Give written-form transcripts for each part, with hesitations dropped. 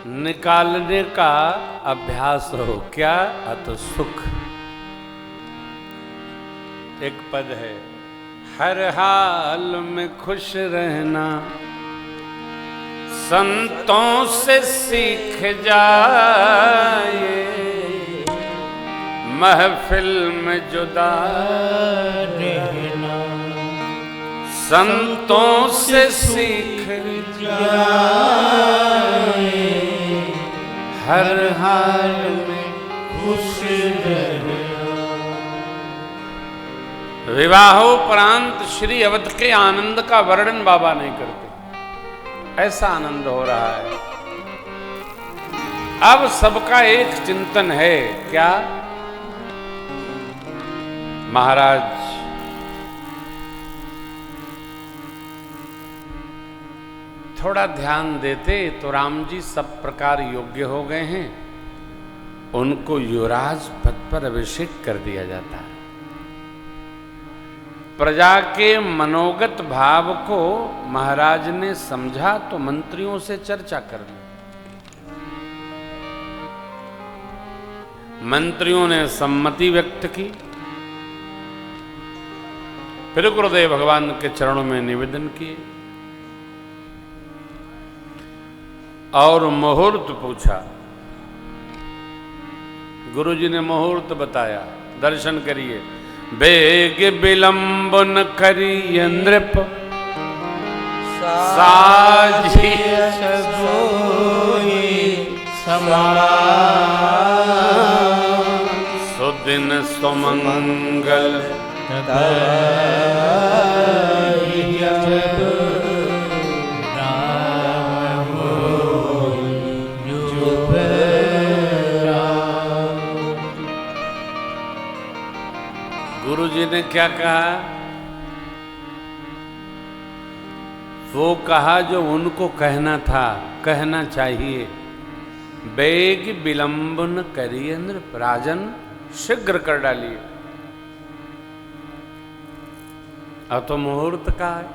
निकालने का अभ्यास हो। क्या? अत सुख। एक पद है, हर हाल में खुश रहना संतों से सीख जाए, महफिल में जुदा रहना संतों से सीख जाए, हर हाल में खुश रहना। विवाहोपरांत श्री अवध के आनंद का वर्णन बाबा नहीं करते। ऐसा आनंद हो रहा है। अब सबका एक चिंतन है, क्या? महाराज थोड़ा ध्यान देते तो राम जी सब प्रकार योग्य हो गए हैं, उनको युवराज पद पर अभिषेक कर दिया जाता है। प्रजा के मनोगत भाव को महाराज ने समझा तो मंत्रियों से चर्चा कर ली। मंत्रियों ने सम्मति व्यक्त की। फिर गुरुदेव भगवान के चरणों में निवेदन किए और मुहूर्त पूछा। गुरुजी ने मुहूर्त बताया, दर्शन करिए। बेग विलंब न करिय नृप, साझी सुदिन सुमंगल गुरु जी ने क्या कहा? वो कहा जो उनको कहना था, कहना चाहिए। बेग विलंब न करिए नृप, राजन शीघ्र कर डालिए। अब तो मुहूर्त का है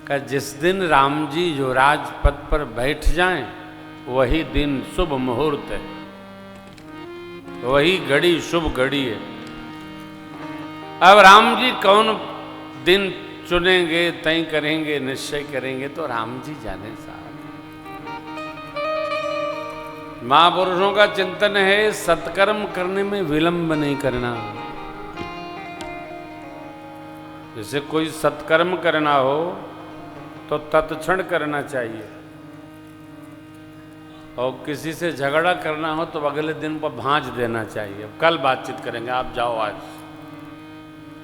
का जिस दिन राम जी युवराज पद पर बैठ जाएं, वही दिन शुभ मुहूर्त है, वही घड़ी शुभ घड़ी है। अब राम जी कौन दिन चुनेंगे, तय करेंगे, निश्चय करेंगे तो राम जी जाने साहब। महापुरुषों का चिंतन है सत्कर्म करने में विलंब नहीं करना। जैसे कोई सत्कर्म करना हो तो तत्क्षण करना चाहिए, और किसी से झगड़ा करना हो तो अगले दिन पर भांज देना चाहिए, कल बातचीत करेंगे, आप जाओ आज।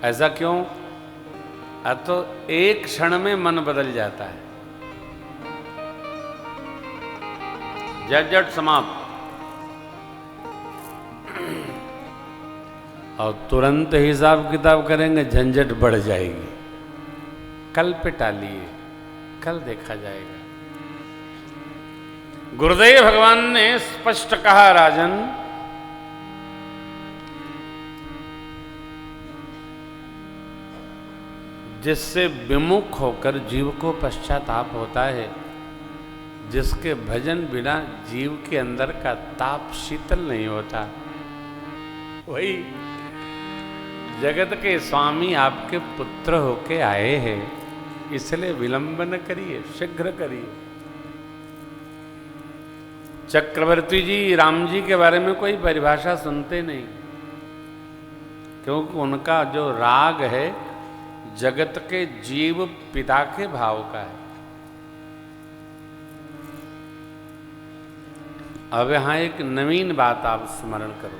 ऐसा क्यों? अब तो एक क्षण में मन बदल जाता है, झट समाप्त, और तुरंत हिसाब किताब करेंगे, झंझट बढ़ जाएगी। कल पे टालिए, कल देखा जाएगा। गुरुदेव भगवान ने स्पष्ट कहा, राजन जिससे विमुख होकर जीव को पश्चाताप होता है, जिसके भजन बिना जीव के अंदर का ताप शीतल नहीं होता, वही जगत के स्वामी आपके पुत्र होके आए हैं, इसलिए विलंब न करिए, शीघ्र करिए। चक्रवर्ती जी राम जी के बारे में कोई परिभाषा सुनते नहीं, क्योंकि उनका जो राग है जगत के जीव पिता के भाव का है। अब यहां एक नवीन बात आप स्मरण करो।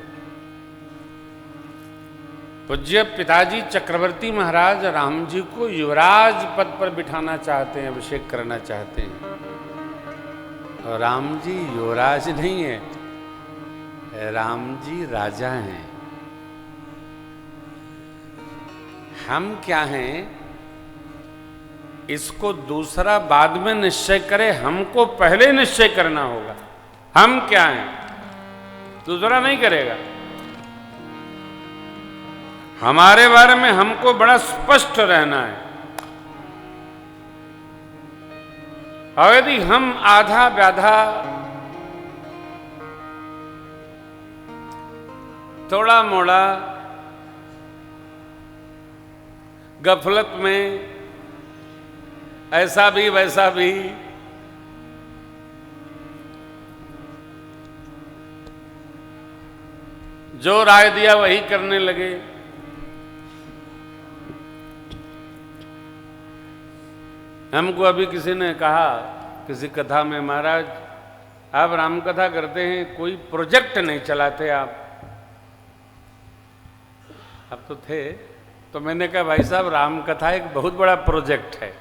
पूज्य पिताजी चक्रवर्ती महाराज राम जी को युवराज पद पर बिठाना चाहते हैं, अभिषेक करना चाहते हैं, और राम जी युवराज नहीं है, राम जी राजा हैं। हम क्या हैं, इसको दूसरा बाद में निश्चय करे, हमको पहले निश्चय करना होगा। हम क्या हैं, दूसरा नहीं करेगा। हमारे बारे में हमको बड़ा स्पष्ट रहना है। और यदि हम आधा व्याधा थोड़ा मोड़ा गफलत में ऐसा भी वैसा भी जो राय दिया वही करने लगे, हमको अभी किसी ने कहा किसी कथा में, महाराज आप राम कथा करते हैं, कोई प्रोजेक्ट नहीं चलाते आप। अब तो थे, तो मैंने कहा भाई साहब राम कथा एक बहुत बड़ा प्रोजेक्ट है।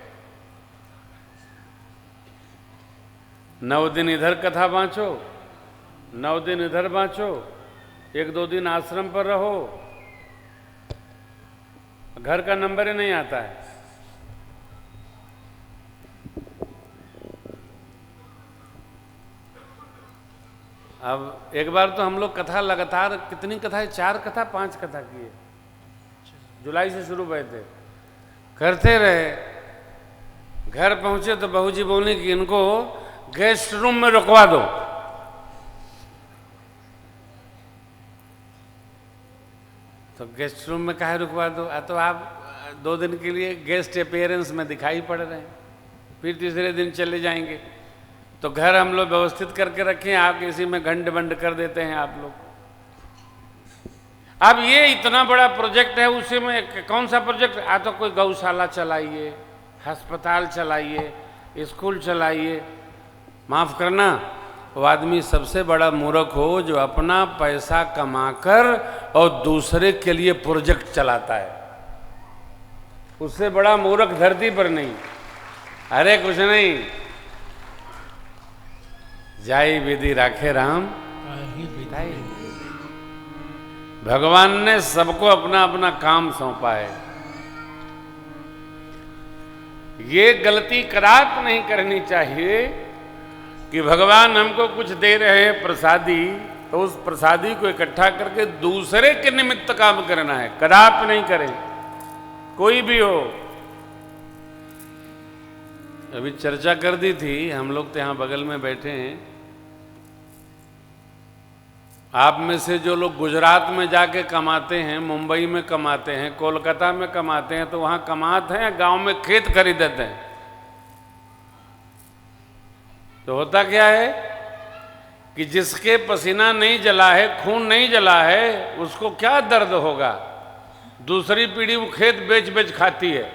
9 दिन इधर कथा बाँचो, 9 दिन इधर बाँचो, 1-2 दिन आश्रम पर रहो, घर का नंबर ही नहीं आता है। अब एक बार तो हम लोग कथा लगातार, कितनी कथा है, 4 कथा 5 कथा किए, जुलाई से शुरू हुए थे, करते रहे। घर पहुंचे तो बहू जी बोली कि इनको गेस्ट रूम में रुकवा दो। तो गेस्ट रूम में काहे रुकवा दो, तो आप 2 दिन के लिए गेस्ट अपीयरेंस में दिखाई पड़ रहे हैं, फिर तीसरे दिन चले जाएंगे। तो घर हम लोग व्यवस्थित करके रखें, आप इसी में घंट बंड कर देते हैं आप लोग। अब ये इतना बड़ा प्रोजेक्ट है, उसी में कौन सा प्रोजेक्ट, आ तो कोई गौशाला चलाइए, अस्पताल चलाइए, स्कूल चलाइए। माफ करना, वो आदमी सबसे बड़ा मूर्ख हो जो अपना पैसा कमाकर और दूसरे के लिए प्रोजेक्ट चलाता है। उससे बड़ा मूर्ख धरती पर नहीं। अरे कुछ नहीं, जाई विधि राखे राम। भगवान ने सबको अपना अपना काम सौंपा है। ये गलती करात नहीं करनी चाहिए कि भगवान हमको कुछ दे रहे हैं प्रसादी, तो उस प्रसादी को इकट्ठा करके दूसरे के निमित्त काम करना है। कदाप नहीं करें, कोई भी हो। अभी चर्चा कर दी थी, हम लोग तो यहाँ बगल में बैठे हैं, आप में से जो लोग गुजरात में जाके कमाते हैं, मुंबई में कमाते हैं, कोलकाता में कमाते हैं, तो वहाँ कमाते हैं, गांव में खेत खरीदते हैं। तो होता क्या है कि जिसके पसीना नहीं जला है, खून नहीं जला है, उसको क्या दर्द होगा। दूसरी पीढ़ी वो खेत बेच बेच खाती है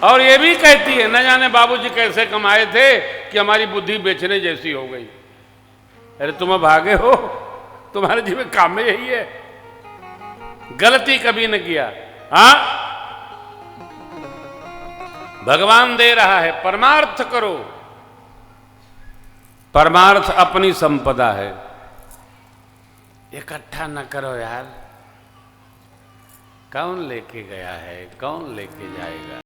और ये भी कहती है, न जाने बाबूजी कैसे कमाए थे कि हमारी बुद्धि बेचने जैसी हो गई। अरे तुम भागे हो, तुम्हारे जीवन काम में यही है, गलती कभी न किया। हाँ, भगवान दे रहा है, परमार्थ करो। परमार्थ अपनी संपदा है, इकट्ठा न करो यार। कौन लेके गया है, कौन लेके जाएगा।